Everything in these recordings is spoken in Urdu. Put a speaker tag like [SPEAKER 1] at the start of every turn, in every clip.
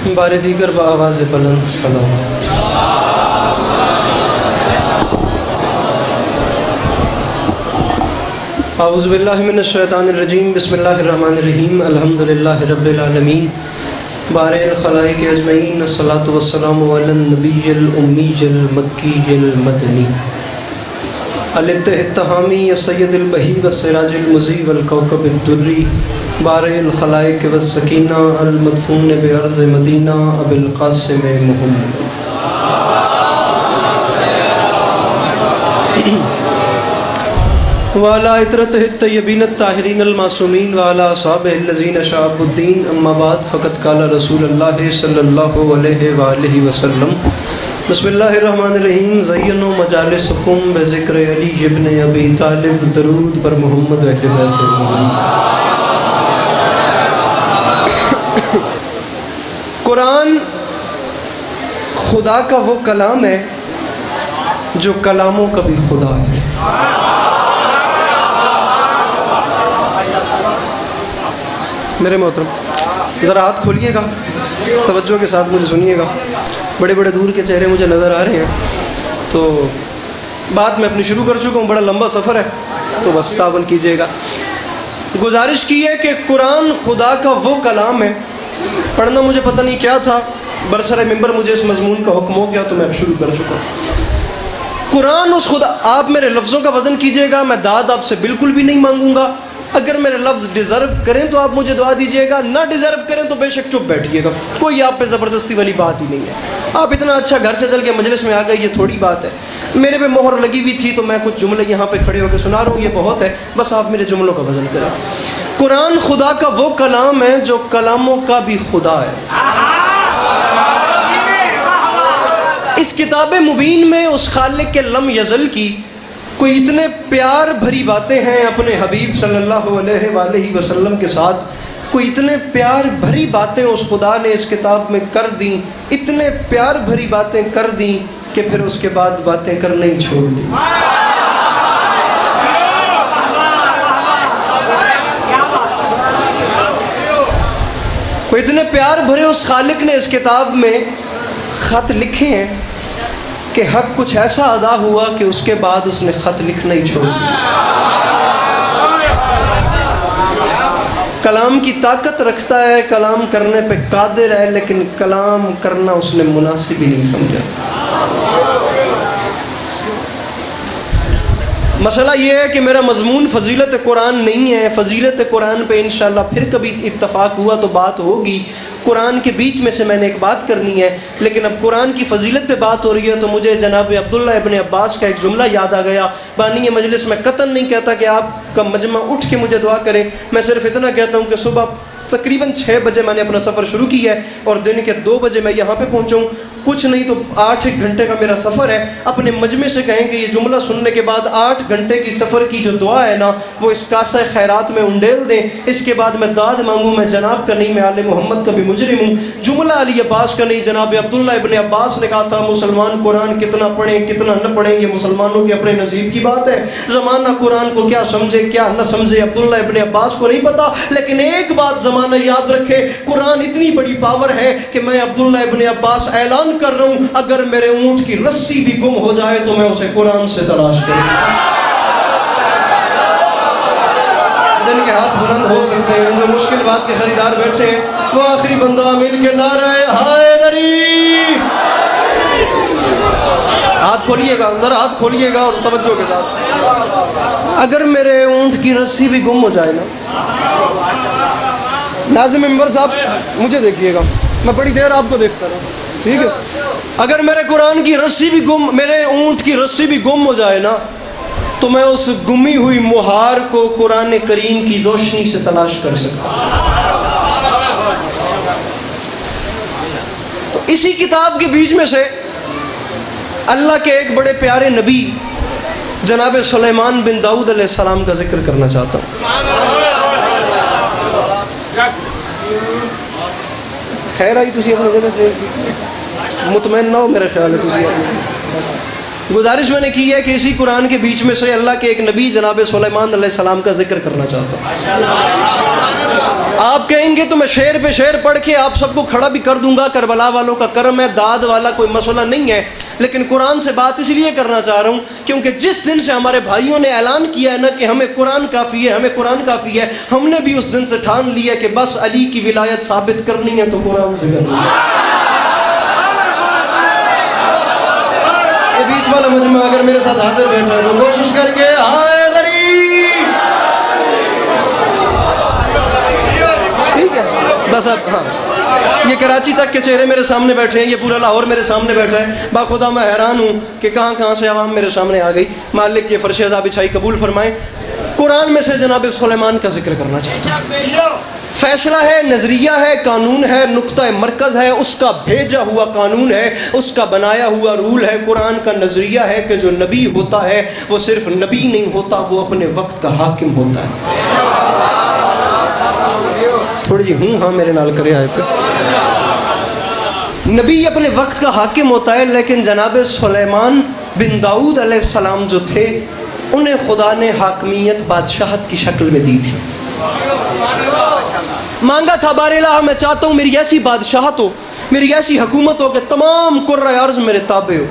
[SPEAKER 1] بار دیگر بآواز بلند صلوات۔ اعوذ باللہ من الشیطان الرجیم، بسم اللہ الرحمن الرحیم، الحمدللہ رب العالمین، بارئ الخلائق اجمعین، الصلاۃ والسلام علی النبی الامی المکی المدنی الاتحامی السید البہی والسراج المضیء والکوکب الدری، بارئ الخلائق والسکینہ المدفون بارض مدینہ ابی القاسم محمد۔ وعلى عطرته الطيبين الطاهرين المعصومين وعلى أصحابه الذين شعبوا الدين، أما بعد فقد قال رسول الله صلى الله عليه وآله وسلم، بسم الله الرحمن الرحیم، زینوا مجالسکم بذکر علی ابن ابی طالب، درود بر محمد و اہل بیت محمد۔ قرآن خدا کا وہ کلام ہے جو کلاموں کا بھی خدا ہے۔ میرے محترم ذرا ہاتھ کھولیے گا، توجہ کے ساتھ مجھے سنیے گا، بڑے بڑے دور کے چہرے مجھے نظر آ رہے ہیں، تو بات میں اپنی شروع کر چکا ہوں، بڑا لمبا سفر ہے تو بس تعاون کیجیے گا۔ گزارش کی ہے کہ قرآن خدا کا وہ کلام ہے، پڑھنا مجھے پتہ نہیں کیا تھا، برسر ممبر مجھے اس مضمون کا حکم ہو گیا تو میں اب شروع کر چکا ہوں۔ قرآن اس خدا، آپ میرے لفظوں کا وزن کیجیے گا، میں داد آپ سے بالکل بھی نہیں مانگوں گا، اگر میرے لفظ ڈیزرو کریں تو آپ مجھے دعا دیجیے گا، نہ ڈیزرو کریں تو بے شک چپ بیٹھیے گا، کوئی آپ پہ زبردستی والی بات ہی نہیں ہے۔ آپ اتنا اچھا گھر سے چل کے مجلس میں آ گئے، یہ تھوڑی بات ہے، میرے پہ مہر لگی ہوئی تھی تو میں کچھ جملے یہاں پہ کھڑے ہو کے سنا رہا ہوں، یہ بہت ہے، بس آپ میرے جملوں کا وزن کریں۔ قرآن خدا کا وہ کلام ہے جو کلاموں کا بھی خدا ہے۔ اس کتاب مبین میں اس خالق کے لم یزل کی کوئی اتنے پیار بھری باتیں ہیں اپنے حبیب صلی اللہ علیہ وآلہ وسلم کے ساتھ، کوئی اتنے پیار بھری باتیں اس خدا نے اس کتاب میں کر دیں، اتنے پیار بھری باتیں کر دیں کہ پھر اس کے بعد باتیں کرنا ہی چھوڑ دیں۔ کوئی اتنے پیار بھرے اس خالق نے اس کتاب میں خط لکھے ہیں کہ حق کچھ ایسا ادا ہوا کہ اس کے بعد اس نے خط لکھنا ہی چھوڑ دیا۔ کلام کی طاقت رکھتا ہے، کلام کرنے پہ قادر ہے، لیکن کلام کرنا اس نے مناسب ہی نہیں سمجھا۔ مسئلہ یہ ہے کہ میرا مضمون فضیلت قرآن نہیں ہے، فضیلت قرآن پہ انشاءاللہ پھر کبھی اتفاق ہوا تو بات ہوگی، قرآن کے بیچ میں سے میں نے ایک بات کرنی ہے، لیکن اب قرآن کی فضیلت پہ بات ہو رہی ہے تو مجھے جناب عبداللہ ابن عباس کا ایک جملہ یاد آ گیا۔ بانی مجلس میں قطعاً نہیں کہتا کہ آپ کا مجمع اٹھ کے مجھے دعا کریں، میں صرف اتنا کہتا ہوں کہ صبح تقریباً 6 بجے میں نے اپنا سفر شروع کیا ہے اور دن کے 2 بجے میں یہاں پہ پہنچوں، کچھ نہیں تو 8 گھنٹے کا میرا سفر ہے۔ اپنے مجمع سے کہیں کہ یہ جملہ سننے کے بعد 8 گھنٹے کی سفر کی جو دعا ہے نا وہ اس کاسہ خیرات میں انڈیل دیں، اس کے بعد میں داد مانگوں، میں جناب کا نہیں، میں آل محمد کا بھی مجرم ہوں۔ جملہ علی عباس کا نہیں، جناب عبداللہ ابن عباس نے کہا تھا مسلمان قرآن کتنا پڑھیں کتنا نہ پڑھیں یہ مسلمانوں کے اپنے نصیب کی بات ہے، زمانہ قرآن کو کیا سمجھے کیا نہ سمجھے عبداللہ ابن عباس کو نہیں پتا، لیکن ایک بات زمانہ یاد رکھے، قرآن اتنی بڑی پاور ہے کہ میں عبداللہ ابن عباس اعلان کر رہا ہوں اگر میرے اونٹ کی رسی بھی گم ہو جائے تو میں اسے قرآن سے تلاش کروں۔ جن کے ہاتھ بلند ہو سکتے ہیں، جو مشکل بات کے خریدار بیٹھے ہیں، وہ آخری بندہ مل کے نعرہ حیدری، ہاتھ کھولیے گا، ذرا ہاتھ کھولیے گا اور توجہ کے ساتھ۔ اگر میرے اونٹ کی رسی بھی گم ہو جائے نا، ناظم ممبر صاحب مجھے دیکھیے گا، میں بڑی دیر آپ کو دیکھتا رہا، ٹھیک ہے؟ اگر میرے قرآن کی رسی بھی گم، میرے اونٹ کی رسی بھی گم ہو جائے نا تو میں اس گمی ہوئی مہار کو قرآن کریم کی روشنی سے تلاش کر سکتا ہوں۔ تو اسی کتاب کے بیچ میں سے اللہ کے ایک بڑے پیارے نبی جناب سلیمان بن داؤد علیہ السلام کا ذکر کرنا چاہتا ہوں۔ خیر آئی تسی اپنے جگہ سے مطمئن نہ ہو، میرے خیال ہے تسی اپنے گزارش میں نے کی ہے کہ اسی قرآن کے بیچ میں سے اللہ کے ایک نبی جناب سلیمان علیہ السلام کا ذکر کرنا چاہتا ہوں۔ آپ کہیں گے تو میں شعر پہ شعر پڑھ کے آپ سب کو کھڑا بھی کر دوں گا، کربلا والوں کا کرم ہے، داد والا کوئی مسئلہ نہیں ہے، لیکن قرآن سے بات اس لیے کرنا چاہ رہا ہوں کیونکہ جس دن سے ہمارے بھائیوں نے اعلان کیا ہے نا کہ ہمیں قرآن کافی ہے، ہمیں قرآن کافی ہے، ہم نے بھی اس دن سے ٹھان لیا کہ بس علی کی ولایت ثابت کرنی ہے تو قرآن سے کرنی ہے۔ یہ 20 والا مجمع اگر میرے ساتھ حاضر بیٹھا ہے تو کوشش کر کے حیدری، ٹھیک ہے بس اب ہاں، یہ کراچی تک کے چہرے میرے سامنے بیٹھے ہیں، یہ پورا لاہور میرے سامنے بیٹھا ہے، باخدا میں حیران ہوں کہ کہاں کہاں سے عوام میرے سامنے آ گئی۔ مالک یہ فرش عذاب بچھائی قبول فرمائیں۔ قرآن میں سے جناب سلیمان کا ذکر کرنا چاہتا ہوں۔ فیصلہ ہے، نظریہ ہے، قانون ہے، نقطہ مرکز ہے، اس کا بھیجا ہوا قانون ہے، اس کا بنایا ہوا رول ہے۔ قرآن کا نظریہ ہے کہ جو نبی ہوتا ہے وہ صرف نبی نہیں ہوتا، وہ اپنے وقت کا حاکم ہوتا ہے۔ تھوڑی جی ہوں ہاں میرے نال کرے آئے پہ۔ نبی اپنے وقت کا حاکم ہوتا ہے، لیکن جناب سلیمان بن داؤد علیہ السلام جو تھے انہیں خدا نے حاکمیت بادشاہت کی شکل میں دی تھی۔ مانگا تھا بار الہ میں چاہتا ہوں میری ایسی بادشاہت ہو، میری ایسی حکومت ہو کہ تمام قرۂ ارض میرے تابع ہو۔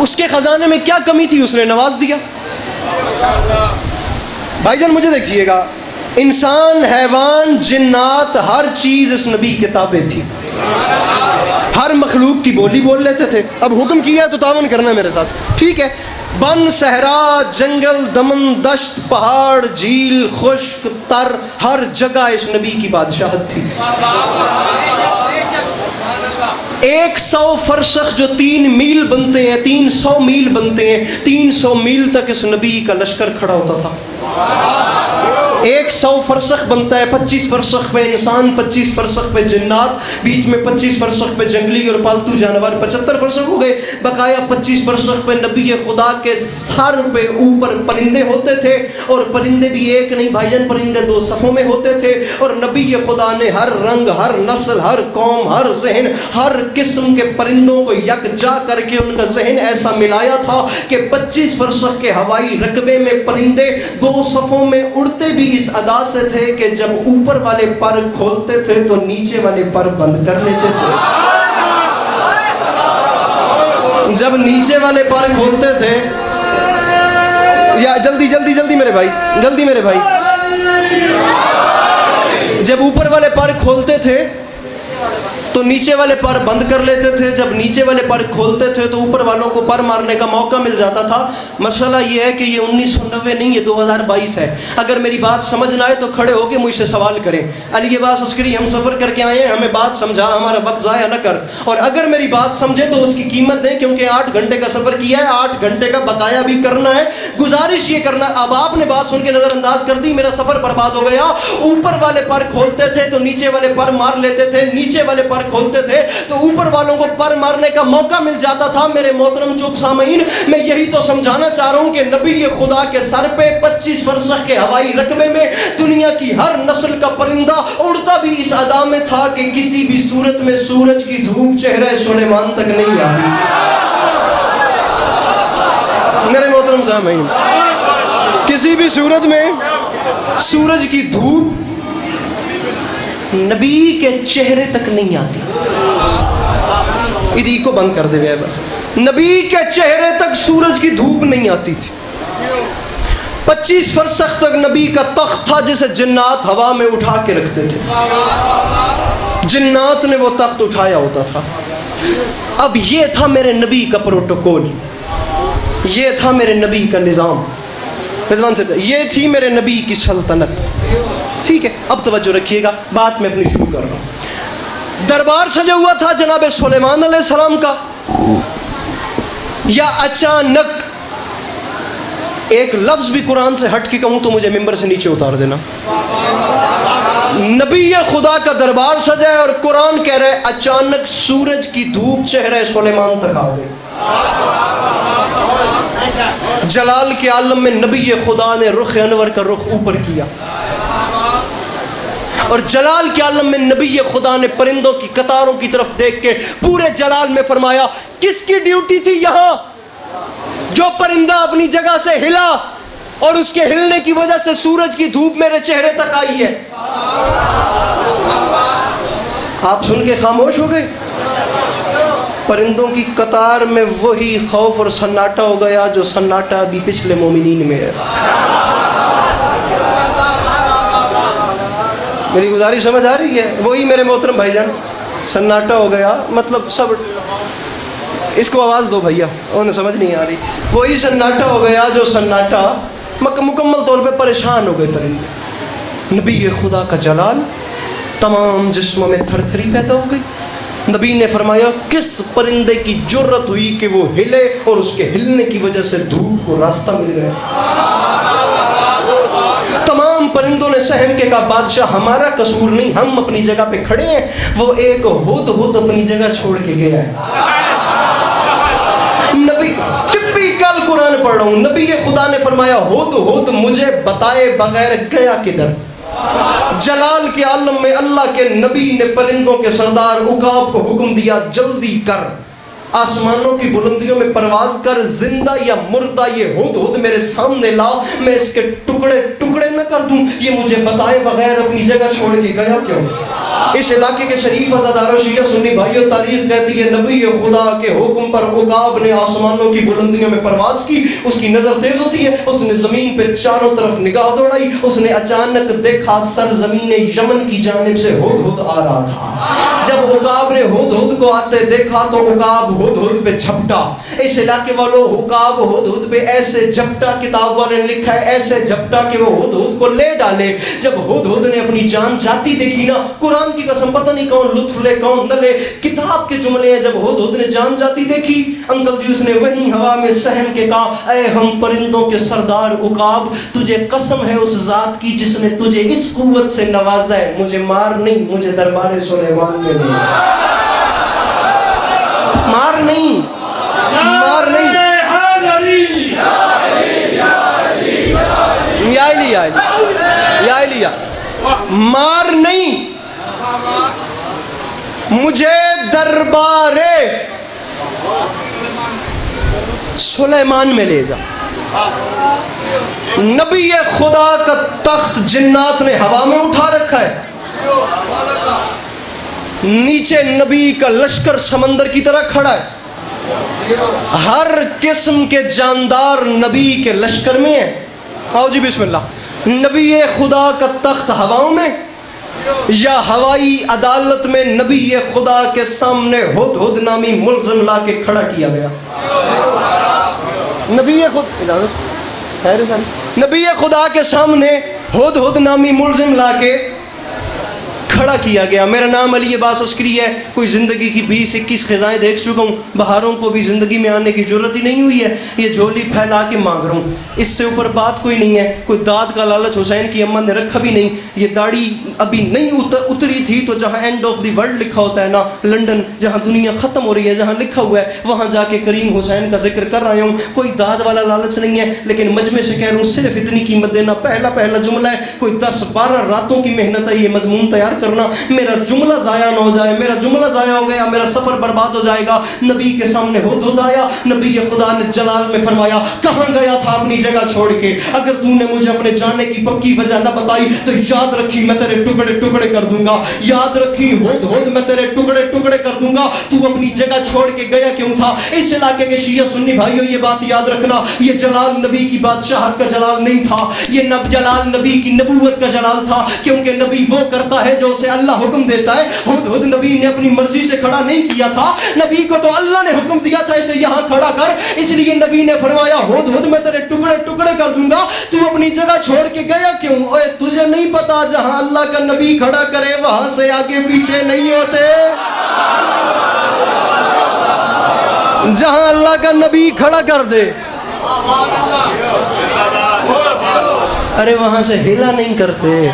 [SPEAKER 1] اس کے خزانے میں کیا کمی تھی، اس نے نواز دیا۔ بھائی جان مجھے دیکھیے گا، انسان، حیوان، جنات، ہر چیز اس نبی کے تابع تھی، ہر مخلوق کی بولی بول لیتے تھے۔ اب حکم کیا ہے تو تعاون کرنا ہے میرے ساتھ، ٹھیک ہے؟ بن، صحرا، جنگل، دمن، دشت، پہاڑ، جھیل، خشک، تر، ہر جگہ اس نبی کی بادشاہت تھی۔ 100 فرسخ جو 3 میل بنتے ہیں، 300 میل بنتے ہیں، 300 میل تک اس نبی کا لشکر کھڑا ہوتا تھا۔ 100 فرسخ بنتا ہے، 25 فرسخ پہ انسان، 25 فرسخ پہ جنات، بیچ میں 25 فرسخ پہ جنگلی اور پالتو جانور، 75 فرسخ ہو گئے۔ بقایا 25 فرسخ پہ نبی خدا کے سر پہ اوپر پرندے ہوتے تھے، اور پرندے بھی ایک نہیں بھائی جان، پرندے 2 صفوں میں ہوتے تھے، اور نبی خدا نے ہر رنگ، ہر نسل، ہر قوم، ہر ذہن، ہر قسم کے پرندوں کو یکجا کر کے ان کا ذہن ایسا ملایا تھا کہ 25 فرسخ کے ہوائی رقبے میں پرندے 2 صفوں میں اڑتے بھی اس ادا سے تھے کہ جب اوپر والے پر کھولتے تھے تو نیچے والے پر بند کر لیتے تھے۔ جب نیچے والے پر کھولتے تھے، یا جلدی جلدی جلدی میرے بھائی، جلدی میرے بھائی، جب اوپر والے پر کھولتے تھے تو نیچے والے پر بند کر لیتے تھے، جب نیچے والے پر کھولتے تھے تو اوپر والوں کو پر مارنے کا موقع مل جاتا تھا۔ مسئلہ یہ ہے کہ یہ 1990 نہیں، یہ 2022 ہے۔ اگر میری بات سمجھ نہ آئے تو کھڑے ہو کے مجھ سے سوال کریں، علی عباس عسکری ہم سفر کر کے آئے ہیں، ہمیں بات سمجھا، ہمارا وقت ضائع نہ کر، اور اگر میری بات سمجھے تو اس کی قیمت دیں، کیونکہ 8 گھنٹے کا سفر کیا ہے، 8 گھنٹے کا بقایا بھی کرنا ہے۔ گزارش یہ کرنا، اب آپ نے بات سن کے نظر انداز کر دی، میرا سفر برباد ہو گیا۔ اوپر والے پر کھولتے تھے تو نیچے والے پر مار لیتے تھے، نیچے والے پر کھولتے تھے تو اوپر والوں کو پر مارنے کا موقع مل جاتا تھا۔ میرے محترم چپ سامعین، میں یہی تو سمجھانا چاہ رہا ہوں کہ نبی خدا کے سر پہ 25 فرسخ کے ہوائی رقبے میں دنیا کی ہر نسل کا پرندہ اڑتا بھی اس ادا میں تھا کہ کسی بھی صورت میں سورج کی دھوپ چہرہ سلیمان تک نہیں آتی۔ میرے محترم سامعین، کسی بھی صورت میں سورج کی دھوپ نبی کے چہرے تک نہیں آتی۔ ادھی کو بند کر دے گئے، بس نبی کے چہرے تک سورج کی دھوپ نہیں آتی تھی۔ 25 فرسخ تک نبی کا تخت تھا جسے جنات ہوا میں اٹھا کے رکھتے تھے، جنات نے وہ تخت اٹھایا ہوتا تھا۔ اب یہ تھا میرے نبی کا پروٹوکول، یہ تھا میرے نبی کا نظام، رضوان سے یہ تھی میرے نبی کی سلطنت، ٹھیک ہے؟ اب توجہ رکھیے گا، بات میں اپنی شروع کر رہا ہوں۔ دربار سجا ہوا تھا جناب سلیمان علیہ السلام کا، یا اچانک ایک لفظ بھی قرآن سے ہٹ کے کہوں تو مجھے ممبر سے نیچے اتار دینا۔ نبی خدا کا دربار سجا ہے اور قرآن کہہ رہے اچانک سورج کی دھوپ چہرہ سلیمان تک آ گئی۔ جلال کے عالم میں نبی خدا نے رخ انور کا رخ اوپر کیا، اور جلال کے عالم میں نبی خدا نے پرندوں کی قطاروں کی طرف دیکھ کے پورے جلال میں فرمایا، کس کی ڈیوٹی تھی یہاں؟ جو پرندہ اپنی جگہ سے ہلا اور اس کے ہلنے کی وجہ سے سورج کی دھوپ میرے چہرے تک آئی ہے. آپ سن کے خاموش ہو گئے. پرندوں کی قطار میں وہی خوف اور سناٹا ہو گیا جو سناٹا ابھی پچھلے مومنین میں ہے. میری گزارش سمجھ آ رہی ہے؟ وہی میرے محترم بھائی جان سناٹا ہو گیا، مطلب سب اس کو آواز دو بھیا، انہیں سمجھ نہیں آ رہی. وہی سناٹا ہو گیا جو سناٹا مکمل طور پہ پریشان ہو گئے پرندے. نبی خدا کا جلال تمام جسموں میں تھر تھری پیدا ہو گئی. نبی نے فرمایا کس پرندے کی جرت ہوئی کہ وہ ہلے اور اس کے ہلنے کی وجہ سے دھوپ کو راستہ مل گیا. تمام پرندوں نے سہم کے کہا بادشاہ ہمارا قصور نہیں، ہم اپنی جگہ پہ کھڑے ہیں، وہ ایک ہدہد اپنی جگہ چھوڑ کے گیا ہے. نبی ٹپیکل قرآن پڑھ رہا ہوں، نبی خدا نے فرمایا ہدہد مجھے بتائے بغیر گیا کدھر. جلال کے عالم میں اللہ کے نبی نے پرندوں کے سردار عقاب کو حکم دیا جلدی کر، آسمانوں کی بلندیوں میں پرواز کر، زندہ یا مردہ یہ ہدہد میرے سامنے لا، میں اس کے ٹکڑے ٹکڑے نہ کر دوں. یہ مجھے بتائے بغیر اپنی جگہ چھوڑ کے گیا کیوں؟ اس علاقے کے شریف عزاداروں شیعہ سنی بھائیوں تاریخ کہتی ہے نبی خدا کے حکم پر عقاب نے آسمانوں کی بلندیوں میں پرواز کی. اس کی نظر تیز ہوتی ہے، اس نے زمین پہ چاروں طرف نگاہ دوڑائی، اس نے اچانک دیکھا سرزمین یمن کی جانب سے ہدہد آ رہا تھا. جب عقاب نے ہدہد کو آتے دیکھا تو عقاب ہدہد پہ جھپٹا. اس علاقے والوں عقاب ہدہد پہ ایسے جھپٹا، کتاب والے نے لکھا ہے ایسے جھپٹا کہ وہ ہدہد کو لے ڈالے. جب ہدہد نے اپنی جان جاتی دیکھی نا، قرآن کی قسم پتہ نہیں کون لطف لے کون نہ لے، کتاب کے جملے ہیں، جب ہدہد نے جان جاتی دیکھی انکل جی اس نے وہیں ہوا میں سہم کے کہا اے ہم پرندوں کے سردار عقاب، تجھے قسم ہے اس ذات کی جس نے تجھے اس قوت سے نوازا ہے، مجھے مار نہیں، مجھے دربار سلیمان میں نہیں، مار نہیں، مار نہیں، یا علی مار نہیں، مجھے دربار سلیمان میں لے جا. نبی خدا کا تخت جنات نے ہوا میں اٹھا رکھا ہے، نیچے نبی کا لشکر سمندر کی طرح کھڑا ہے، ہر قسم کے جاندار نبی کے لشکر میں ہیں. آؤ جی بسم اللہ. نبی خدا کا تخت ہواؤں میں یا ہوائی عدالت میں نبی خدا کے سامنے ہدہد نامی ملزم لا کے کھڑا کیا گیا. نبی خدا کے سامنے ہدہد نامی ملزم لا کے کھڑا کیا گیا. میرا نام علی عباس عسکری ہے. کوئی زندگی کی 20-21 خزائیں دیکھ چکا ہوں، بہاروں کو بھی زندگی میں آنے کی ضرورت ہی نہیں ہوئی ہے. یہ جھولی پھیلا کے مانگ رہا ہوں، اس سے اوپر بات کوئی نہیں ہے. کوئی داد کا لالچ حسین کی اماں نے رکھا بھی نہیں. یہ داڑھی ابھی نہیں اتری تھی تو جہاں اینڈ آف دی ورلڈ لکھا ہوتا ہے نا، لنڈن جہاں دنیا ختم ہو رہی ہے، جہاں لکھا ہوا ہے وہاں جا کے کریم حسین کا ذکر کر رہا ہوں. کوئی داد والا لالچ نہیں ہے، لیکن مجمع سے کہہ رہا ہوں صرف اتنی قیمت دینا. پہلا جملہ ہے، کوئی 10-12 راتوں کی محنت ہے یہ مضمون تیار کرنا. میرا جملہ ضائع نہ ہو جائے، میرا جملہ ضائع ہو گیا میرا سفر برباد ہو جائے گا. نبی کے سامنے ہدہد آیا، نبی خدا نے جلال میں فرمایا کہاں گیا تھا اپنی جگہ چھوڑ کے؟ اگر تو نے مجھے اپنے جانے کی پکی وجہ نہ بتائی تو یاد رکھی میں تیرے ٹکڑے ٹکڑے کر دوں گا. یاد رکھی ہدہد میں تیرے ٹکڑے ٹکڑے کر دوں گا. تو اپنی جگہ چھوڑ کے گیا کیوں تھا؟ اس علاقے کے شیعہ سنی بھائیوں یہ بات یاد رکھنا، یہ جلال نبی کی بادشاہت کا جلال نہیں تھا، یہ جلال نبی کی نبوت کا جلال تھا. کیونکہ نبی وہ کرتا ہے جو اسے اللہ حکم دیتا ہے. ہدہد نبی نے اپنی مرضی سے کھڑا نہیں کیا تھا، نبی کو تو اللہ نے حکم دیا تھا اسے یہاں کھڑا کر. اس لیے نبی نے فرمایا ہدہد میں تیرے ٹکڑے ٹکڑے کر دوں گا. تو اپنی جگہ چھوڑ کے گیا کیوں؟ اوے تجھے نہیں پتا جہاں اللہ کا نبی کھڑا کرے وہاں سے آگے پیچھے نہیں ہوتے. جہاں اللہ کا نبی کھڑا کر دے ارے وہاں سے ہلا نہیں کرتے.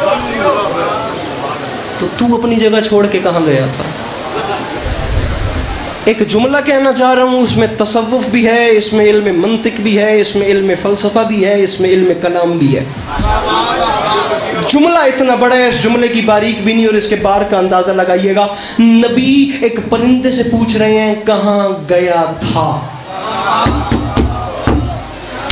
[SPEAKER 1] تو اپنی جگہ چھوڑ کے کہاں گیا تھا؟ ایک جملہ کہنا چاہ رہا ہوں، اس میں تصوف بھی ہے، اس میں علم منطق بھی ہے، اس میں علم فلسفہ بھی ہے، اس میں علم کلام بھی ہے. جملہ اتنا بڑا ہے، اس جملے کی باریک بھی نہیں اور اس کے بار کا اندازہ لگائیے گا. نبی ایک پرندے سے پوچھ رہے ہیں کہاں گیا تھا.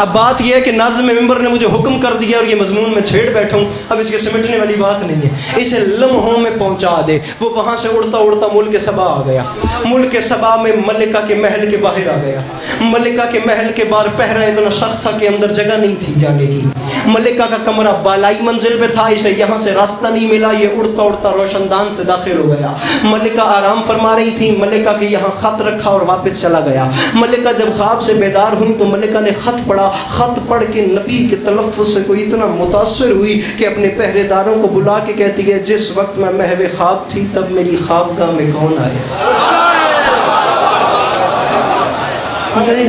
[SPEAKER 1] اب بات یہ ہے کہ ناظم ممبر نے مجھے حکم کر دیا اور یہ مضمون میں چھیڑ بیٹھا ہوں، اب اس کے سمٹنے والی بات نہیں ہے، اسے لمحوں میں پہنچا دے۔ وہ وہاں سے اڑتا اڑتا ملک سبا آ گیا، ملک سبا میں ملکہ کے محل کے باہر آ گیا۔ ملکہ کے محل کے باہر پہرا اتنا سخت تھا کہ اندر جگہ نہیں تھی جانے کی۔ ملکہ کا کمرہ بالائی منزل پہ تھا، اسے یہاں سے راستہ نہیں ملا، یہ اڑتا اڑتا روشن دان سے داخل ہو گیا۔ ملکہ آرام فرما رہی تھی، ملکہ کے یہاں خط رکھا اور واپس چلا گیا۔ ملکہ جب خواب سے بیدار ہوئی تو ملکہ نے خط پڑھا، خط پڑھ کے نبی کے تلفظ سے کوئی اتنا متاثر ہوئی کہ اپنے پہرے داروں کو بلا کے کہتی ہے جس وقت میں محو خواب تھی تب میری خوابگاہ میں کون آیا؟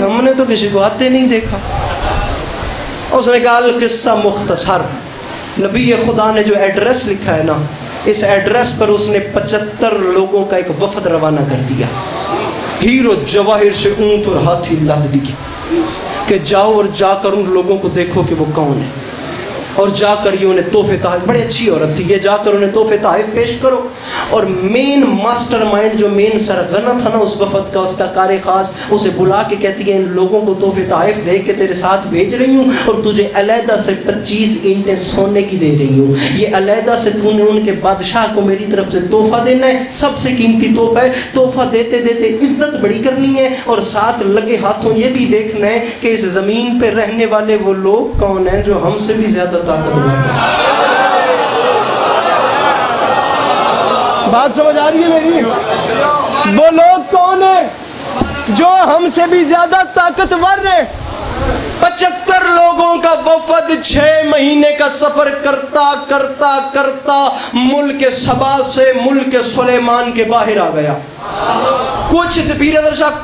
[SPEAKER 1] ہم نے تو کسی کو آتے نہیں دیکھا۔ اس نے کہا قصہ مختصر، نبی خدا نے جو ایڈریس لکھا ہے نا، اس ایڈریس پر اس نے 75 لوگوں کا ایک وفد روانہ کر دیا، ہیرو جواہر سے اونٹ اور ہاتھی لاد دیے کہ جاؤ اور جا کر ان لوگوں کو دیکھو کہ وہ کون ہے، اور جا کر یہ انہیں تحفے تحائف، بڑی اچھی عورت تھی، یہ جا کر انہیں تحفے تحائف پیش کرو۔ اور مین ماسٹر مائنڈ جو مین سرغنہ تھا نا اس وفد کا، اس کا کار خاص، اسے بلا کے کہتی ہے ان لوگوں کو تحفے تحائف دے کے تیرے ساتھ بھیج رہی ہوں اور تجھے علیحدہ سے 25 اینٹیں سونے کی دے رہی ہوں، یہ علیحدہ سے تو نے ان کے بادشاہ کو میری طرف سے تحفہ دینا ہے، سب سے قیمتی تحفہ ہے، تحفہ دیتے دیتے عزت بڑی کرنی ہے، اور ساتھ لگے ہاتھوں یہ بھی دیکھنا ہے کہ اس زمین پہ رہنے والے وہ لوگ کون ہیں جو ہم سے بھی زیادہ طاقتور ہیں۔ بات سمجھ آ رہی ہے میری؟ وہ لوگ کون ہیں جو ہم سے بھی زیادہ طاقتور ہیں؟ 75 لوگوں کا وفد 6 مہینے کا سفر کرتا کرتا کرتا ملک سبا سے ملک سلیمان کے باہر آ گیا۔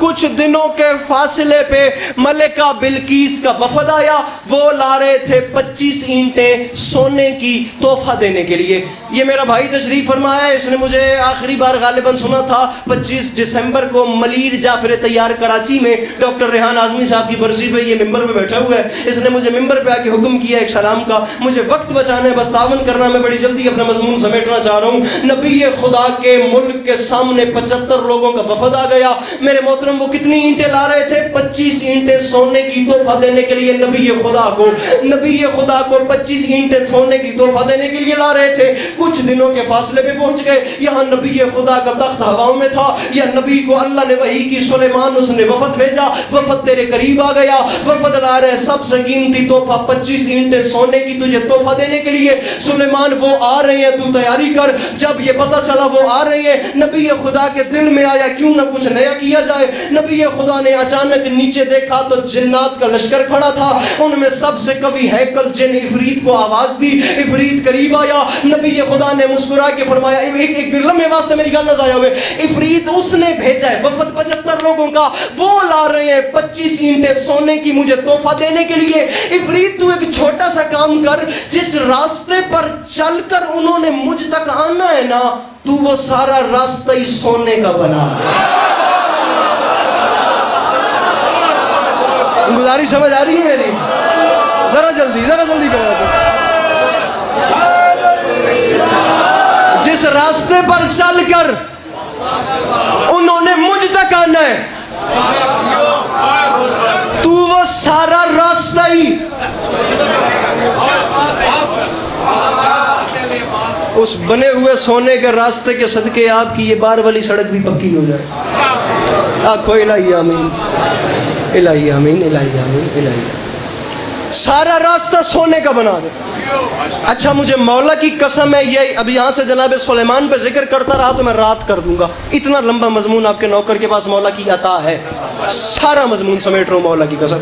[SPEAKER 1] کچھ دنوں کے فاصلے پہ ملکہ بلقیس کا وفد آیا، وہ لا رہے تھے 25 اینٹیں سونے کی تحفہ دینے کے لیے۔ یہ میرا بھائی تشریف فرمایا ہے، اس نے مجھے آخری بار غالباً سنا تھا 25 دسمبر کو ملیر جعفر طیار کراچی میں ڈاکٹر ریحان اعظمی صاحب کی برسی پہ یہ ممبر پہ بیٹھا ہوا ہے، اس نے مجھے ممبر پہ آ کے حکم کیا ایک سلام کا، مجھے وقت بچانا ہے، بس تعاون کرنا، میں بڑی جلدی اپنا مضمون سمیٹنا چاہ رہا ہوں۔ نبی خدا کے ملک کے سامنے 75 لوگوں کا وفد آ گیا۔ میرے محترم وہ کتنی اینٹیں لا رہے تھے؟ 25 اینٹیں سونے کی تحفہ دینے کے لیے نبی خدا کو 25 اینٹیں سونے کی تحفہ دینے کے لیے لا رہے تھے۔ کچھ دنوں کے فاصلے پہ پہنچ گئے، یہاں نبی خدا کا تخت ہواؤں میں تھا، یا نبی کو اللہ نے وحی کی سلیمان اس نے وفد بھیجا، وفد تیرے قریب آ گیا، وفد لا رہے سب سے قیمتی تحفہ 25 اینٹیں سونے کی تجھے تحفہ دینے کے لیے، سلیمان وہ آ رہے ہیں، تو تیاری کر۔ جب یہ پتہ چلا وہ آ رہے ہیں، نبی خدا کے دل میں آیا کیوں نہ کچھ نیا کیا جائے۔ نبی خدا نے اچانک نیچے دیکھا تو جنات کا لشکر کھڑا تھا، ان میں سب سے قوی ہیکل جن عفریت کو آواز دی، عفریت قریب آیا، نبی خدا نے مسکرا کے فرمایا، ایک لمحے واسطے میری گل نہ ضائع ہوئے، عفریت اس نے بھیجا ہے، وفد 75 لوگوں کا، وہ لا رہے ہیں 25 اینٹیں سونے کی مجھے تحفہ دینے کے لیے۔ عفریت تو ایک چھوٹا سا کام کر، جس راستے پر چل کر انہوں نے مجھ تک آنا ہے نا، تو وہ سارا راستہ ہی سونے کا بنا دے۔ گزارش سمجھ آ رہی ہے میری؟ ذرا جلدی کرو۔ جس راستے پر چل کر انہوں نے مجھ تک آنا ہے، تو وہ سارا راستہ ہی اس بنے ہوئے سونے کے راستے کے صدقے آپ کی یہ بار والی سڑک بھی پکی ہو جائے۔ آخو الہی آمین، الہی آمین، الہی آمین، الہی آمین۔ سارا راستہ سونے کا بنا دے۔ اچھا مجھے مولا کی قسم ہے، یہ اب یہاں سے جناب سلیمان پہ ذکر کرتا رہا تو میں رات کر دوں گا، اتنا لمبا مضمون آپ کے نوکر کے پاس مولا کی عطا ہے، سارا مضمون سمیٹ رہا ہوں مولا کی قسم۔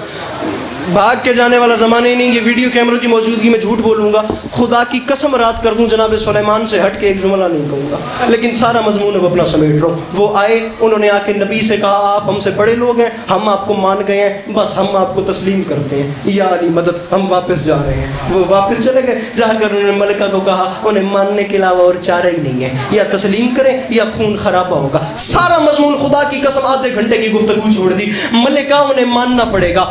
[SPEAKER 1] بھاگ کے جانے والا زمانہ ہی نہیں، یہ ویڈیو کیمروں کی موجودگی میں جھوٹ بولوں گا، خدا کی قسم رات کر دوں، جناب سلیمان سے ہٹ کے ایک جملہ نہیں کہوں گا، لیکن سارا مضمون اب اپنا سمیٹ رہا ہوں۔ وہ آئے، انہوں نے آ کے نبی سے کہا آپ ہم سے بڑے لوگ ہیں، ہم آپ کو مان گئے ہیں، بس ہم آپ کو تسلیم کرتے ہیں، یا علی مدد، ہم واپس جا رہے ہیں۔ وہ واپس چلے گئے، جا کر انہوں نے ملکہ کو کہا انہیں ماننے کے علاوہ اور چارہ ہی نہیں ہے، یا تسلیم کریں یا خون خرابہ ہوگا۔ سارا مضمون خدا کی قسم آدھے گھنٹے کی گفتگو چھوڑ دی، ملکہ انہیں ماننا پڑے گا۔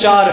[SPEAKER 1] 4।